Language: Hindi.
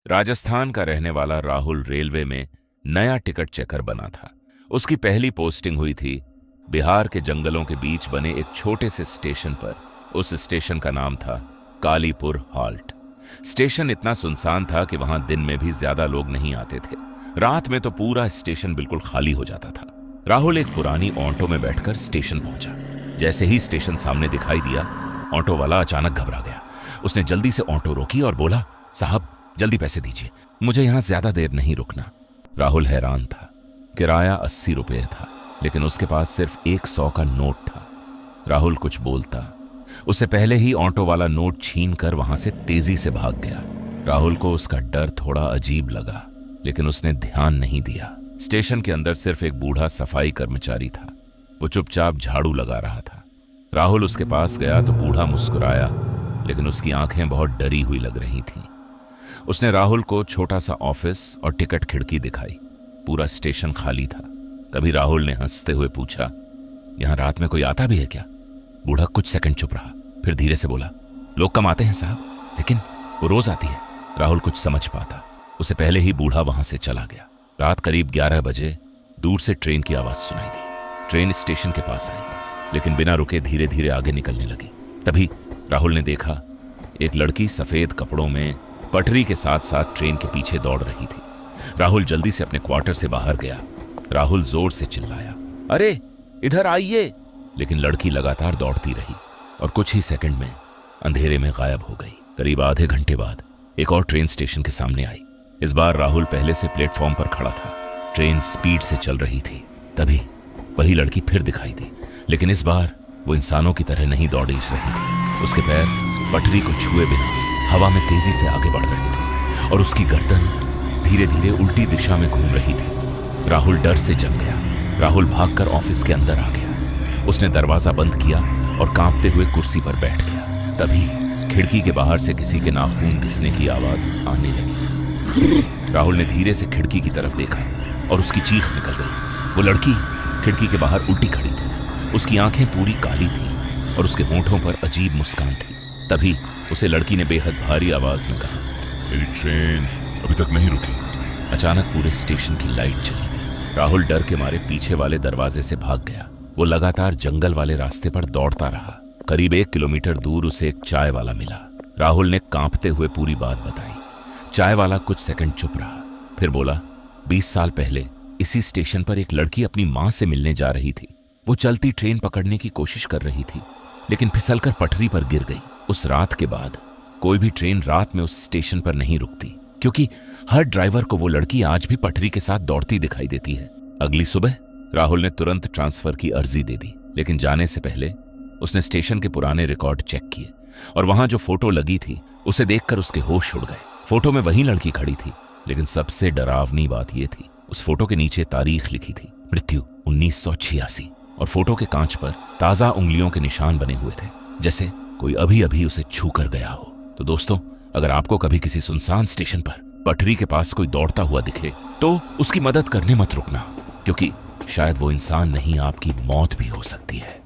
राजस्थान का रहने वाला राहुल रेलवे में नया टिकट चेकर बना था। उसकी पहली पोस्टिंग हुई थी बिहार के जंगलों के बीच बने एक छोटे से स्टेशन पर। उस स्टेशन का नाम था कालीपुर हॉल्ट। स्टेशन इतना सुनसान था कि वहां दिन में भी ज्यादा लोग नहीं आते थे। रात में तो पूरा स्टेशन बिल्कुल खाली हो जाता था। राहुल एक पुरानी ऑटो में बैठकर स्टेशन पहुंचा। जैसे ही स्टेशन सामने दिखाई दिया, ऑटो वाला अचानक घबरा गया। उसने जल्दी से ऑटो रोकी और बोला, साहब जल्दी पैसे दीजिए, मुझे यहां ज्यादा देर नहीं रुकना। राहुल हैरान था। किराया 80 रुपये था, लेकिन उसके पास सिर्फ 100 का नोट था। राहुल कुछ बोलता, उससे पहले ही ऑटो वाला नोट छीन कर वहां से तेजी से भाग गया। राहुल को उसका डर थोड़ा अजीब लगा, लेकिन उसने ध्यान नहीं दिया। स्टेशन के अंदर सिर्फ एक बूढ़ा सफाई कर्मचारी था। वो चुपचाप झाड़ू लगा रहा था। राहुल उसके पास गया तो बूढ़ा मुस्कुराया, लेकिन उसकी आंखें बहुत डरी हुई लग रही थीं। उसने राहुल को छोटा सा ऑफिस और टिकट खिड़की दिखाई। पूरा स्टेशन खाली था। तभी राहुल ने हंसते हुए पूछा, यहां रात में कोई आता भी है क्या? बूढ़ा कुछ सेकंड चुप रहा, फिर धीरे से बोला, लोग कम आते हैं साहब, लेकिन वो रोज आती है। राहुल कुछ समझ पाता, उसे पहले ही बूढ़ा वहां से चला गया। रात करीब 11 बजे दूर से ट्रेन की आवाज सुनाई दी। ट्रेन स्टेशन के पास आई, लेकिन बिना रुके धीरे धीरे आगे निकलने लगी। तभी राहुल ने देखा एक लड़की सफेद कपड़ों में पटरी के साथ साथ ट्रेन के पीछे दौड़ रही थी। राहुल जल्दी से अपने क्वार्टर से बाहर गया। राहुल जोर से चिल्लाया, अरे इधर आइए! लेकिन लड़की लगातार दौड़ती रही और कुछ ही सेकंड में अंधेरे में गायब हो गई। करीब आधे घंटे बाद एक और ट्रेन स्टेशन के सामने आई। इस बार राहुल पहले से प्लेटफॉर्म पर खड़ा था। ट्रेन स्पीड से चल रही थी। तभी वही लड़की फिर दिखाई दी, लेकिन इस बार वो इंसानों की तरह नहीं दौड़ रही थी। उसके पैर पटरी को छुए बिना हवा में तेजी से आगे बढ़ रहे थे और उसकी गर्दन धीरे धीरे उल्टी दिशा में घूम रही थी। राहुल डर से जम गया। राहुल भागकर ऑफिस के अंदर आ गया। उसने दरवाजा बंद किया और कांपते हुए कुर्सी पर बैठ गया। तभी खिड़की के बाहर से किसी के नाखून घिसने की आवाज आने लगी। राहुल ने धीरे से खिड़की की तरफ देखा और उसकी चीख निकल गई। वो लड़की खिड़की के बाहर उल्टी खड़ी थी। उसकी आंखें पूरी काली थीं और उसके होंठों पर अजीब मुस्कान थी। तभी उसे लड़की ने बेहद भारी आवाज में कहा, मेरी ट्रेन अभी तक नहीं रुकी। अचानक पूरे स्टेशन की लाइट चली गई। राहुल डर के मारे पीछे वाले दरवाजे से भाग गया। वो लगातार जंगल वाले रास्ते पर दौड़ता रहा। करीब 1 किलोमीटर दूर उसे एक चाय वाला मिला। राहुल ने कांपते हुए पूरी बात बताई। चाय वाला कुछ सेकंड चुप रहा, फिर बोला, 20 साल पहले इसी स्टेशन पर एक लड़की अपनी मां से मिलने जा रही थी। वो चलती ट्रेन पकड़ने की कोशिश कर रही थी, लेकिन फिसलकर पटरी पर गिर गई। उस रात के बाद कोई भी ट्रेन रात में उस स्टेशन पर नहीं रुकती, क्योंकि हर ड्राइवर को वो लड़की आज भी पटरी के साथ दौड़ती दिखाई देती है। अगली सुबह राहुल ने तुरंत ट्रांसफर की अर्जी दे दी, लेकिन जाने से पहले उसने स्टेशन के पुराने रिकॉर्ड चेक किए और वहां जो फोटो लगी थी उसे देखकर उसके होश उड़ गए। फोटो में वही लड़की खड़ी थी, लेकिन सबसे डरावनी बात यह थी, उस फोटो के नीचे तारीख लिखी थी, मृत्यु 1986, और फोटो के कांच पर ताजा उंगलियों के निशान बने हुए थे, जैसे कोई अभी अभी उसे छू कर गया हो। तो दोस्तों, अगर आपको कभी किसी सुनसान स्टेशन पर पटरी के पास कोई दौड़ता हुआ दिखे तो उसकी मदद करने मत रुकना, क्योंकि शायद वो इंसान नहीं, आपकी मौत भी हो सकती है।